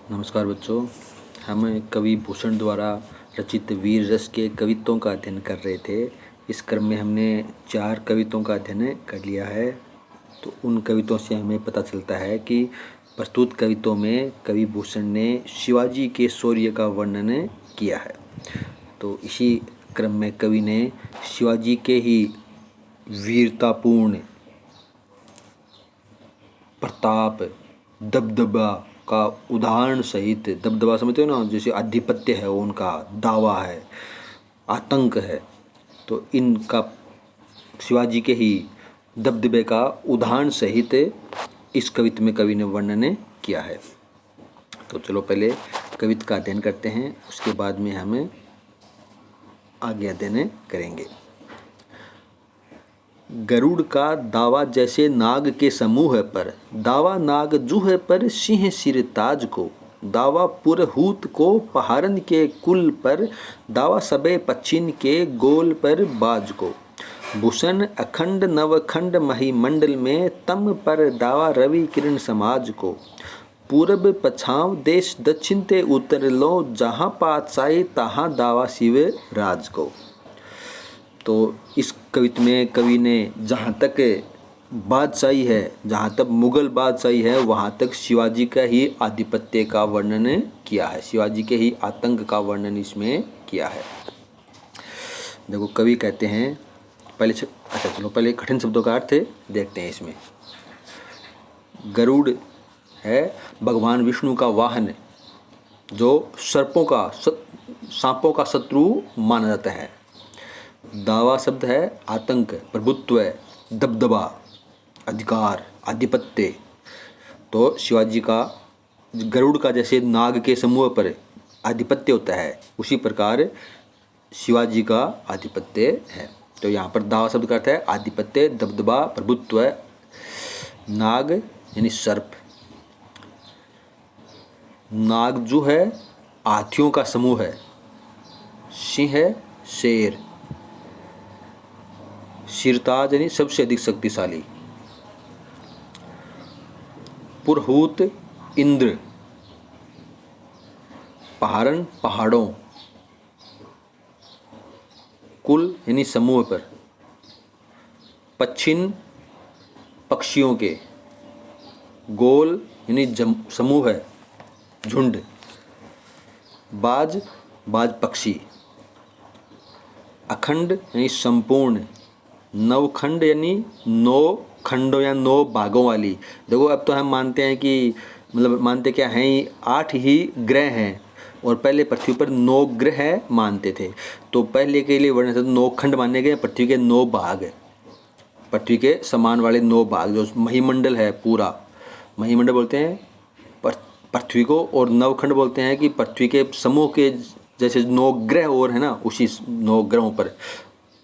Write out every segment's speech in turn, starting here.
नमस्कार बच्चों, हम कवि भूषण द्वारा रचित वीर रस के कवित्वों का अध्ययन कर रहे थे। इस क्रम में हमने 4 कवित्वों का अध्ययन कर लिया है। तो उन कवित्वों से हमें पता चलता है कि प्रस्तुत कवित्वों में कवि भूषण ने शिवाजी के शौर्य का वर्णन किया है। तो इसी क्रम में कवि ने शिवाजी के ही वीरतापूर्ण प्रताप, दबदबा का उदाहरण सहित, दबदबा समझते हो ना, जैसे आधिपत्य है, उनका दावा है, आतंक है, तो इनका शिवाजी के ही दबदबे का उदाहरण सहित इस कवित्व में कवि ने वर्णन किया है। तो चलो पहले कवित्व का अध्ययन करते हैं, उसके बाद में हम आगे अध्ययन करेंगे। गरुड़ का दावा जैसे नाग के समूह पर, दावा नाग जूह पर सिंह सिर ताज को, दावा पुरहूत को पहाड़न के कुल पर, दावा सबे पच्छिन के गोल पर बाज को, भूषण अखंड नवखंड महिमंडल में तम पर दावा रवि किरण समाज को, पूरब पछाव देश दक्षिण ते उत्तर लो, जहाँ पातशाही तहाँ दावा शिव राज को। तो इस कवित्व में कवि ने जहाँ तक बादशाही है, जहाँ तक मुग़ल बादशाही है, वहाँ तक शिवाजी का ही आधिपत्य का वर्णन किया है, शिवाजी के ही आतंक का वर्णन इसमें किया है। देखो कवि कहते हैं, पहले कठिन शब्दों का अर्थ देखते हैं। इसमें गरुड़ है भगवान विष्णु का वाहन, जो सांपों का शत्रु माना जाता है। दावा शब्द है आतंक, प्रभुत्व, दबदबा, अधिकार, आधिपत्य। तो शिवाजी का गरुड़ का जैसे नाग के समूह पर आधिपत्य होता है, उसी प्रकार शिवाजी का आधिपत्य है। तो यहाँ पर दावा शब्द का अर्थ है आधिपत्य, दबदबा, प्रभुत्व। नाग यानी सर्प, नाग जो है हाथियों का समूह है, सिंह है शेर, सिरताज यानी सबसे अधिक शक्तिशाली, पुरहूत इंद्र, पहाड़न पहाड़ों, कुल यानी समूह पर, पच्छिन पक्षियों के, गोल यानी समूह है, झुंड, बाज पक्षी, अखंड यानी संपूर्ण, नवखंड यानी 9 खंडों या 9 भागों वाली। देखो अब तो हम मानते हैं कि मानते क्या हैं, 8 ही ग्रह हैं, और पहले पृथ्वी पर 9 ग्रह मानते थे। तो पहले के लिए वर्णन 9 खंड माने गए, पृथ्वी के 9 भाग, पृथ्वी के समान वाले 9 भाग, जो महिमंडल है पूरा। महिमंडल बोलते हैं पृथ्वी को, और नवखंड बोलते हैं कि पृथ्वी के समूह के जैसे 9 ग्रह और है ना, उसी 9 ग्रहों पर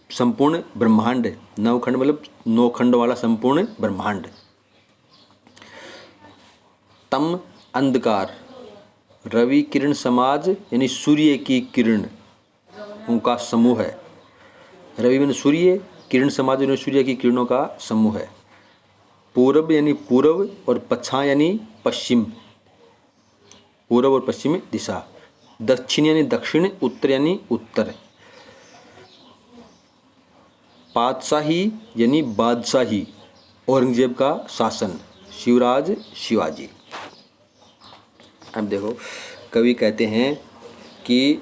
संपूर्ण ब्रह्मांड। नवखंड मतलब 9 खंड वाला संपूर्ण ब्रह्मांड। तम अंधकार, रवि किरण समाज यानी सूर्य की किरण, उनका समूह है। रवि यानी सूर्य, किरण समाज यानी सूर्य की किरणों का समूह है। पूरब यानी पूर्व, और पछा यानी पश्चिम, पूर्व और पश्चिम दिशा। दक्षिण यानी दक्षिण, उत्तर यानी उत्तर। पातशाही यानी बादशाही, औरंगजेब का शासन, शिवराज शिवाजी। अब देखो कवि कहते हैं कि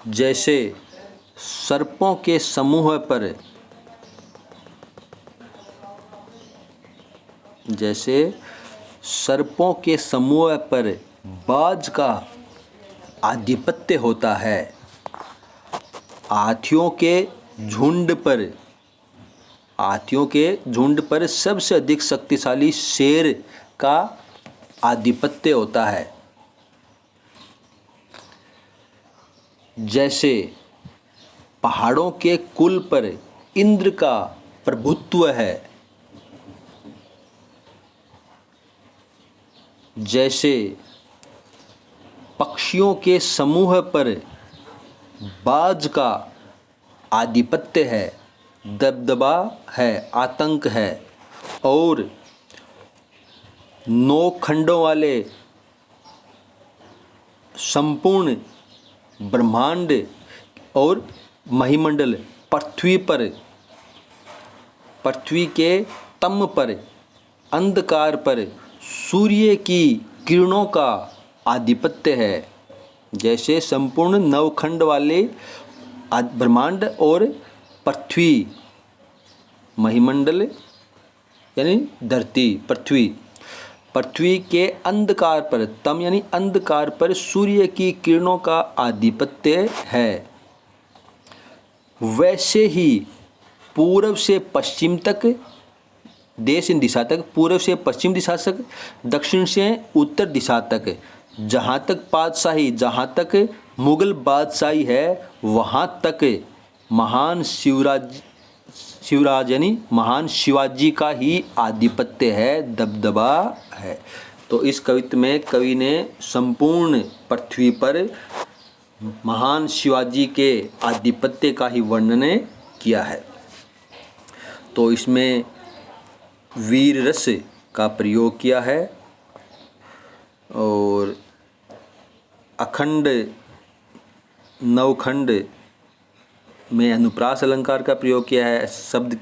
जैसे सर्पों के समूह पर, जैसे सर्पों के समूह पर बाज का आधिपत्य होता है, हाथियों के झुंड पर सबसे अधिक शक्तिशाली शेर का आधिपत्य होता है। जैसे पहाड़ों के कुल पर इंद्र का प्रभुत्व है, जैसे पक्षियों के समूह पर बाज का आधिपत्य है, दबदबा है, आतंक है, और 9 खंडों वाले संपूर्ण ब्रह्मांड और महिमंडल पृथ्वी के तम पर, अंधकार पर सूर्य की किरणों का आधिपत्य है। जैसे संपूर्ण 9 खंड वाले ब्रह्मांड और पृथ्वी, महिमंडल यानी धरती, पृथ्वी के अंधकार पर, तम यानी अंधकार पर सूर्य की किरणों का आधिपत्य है। वैसे ही पूर्व से पश्चिम तक, देश दिशा तक, पूर्व से पश्चिम दिशा तक, दक्षिण से उत्तर दिशा तक, जहाँ तक बादशाही, जहाँ तक मुगल बादशाही है, वहाँ तक महान शिवराज यानी महान शिवाजी का ही आधिपत्य है, दबदबा है। तो इस कवित्व में कवि ने संपूर्ण पृथ्वी पर महान शिवाजी के आधिपत्य का ही वर्णन किया है। तो इसमें वीर रस का प्रयोग किया है और अखंड नवखंड में अनुप्रास अलंकार का प्रयोग किया है। शब्द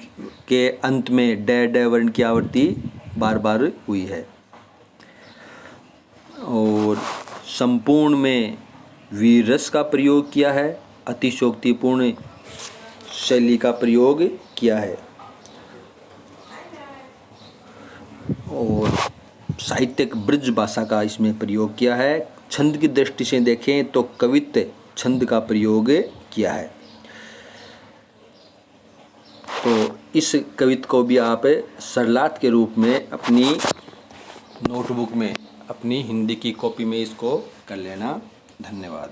के अंत में डे वर्ण की आवृत्ति बार बार हुई है और संपूर्ण में वीर रस का प्रयोग किया है, अतिशोक्तिपूर्ण शैली का प्रयोग किया है और साहित्यिक ब्रज भाषा का इसमें प्रयोग किया है। छंद की दृष्टि से देखें तो कवित्व छंद का प्रयोग किया है। तो इस कवित्व को भी आप सरलार्थ के रूप में अपनी नोटबुक में, अपनी हिंदी की कॉपी में इसको कर लेना। धन्यवाद।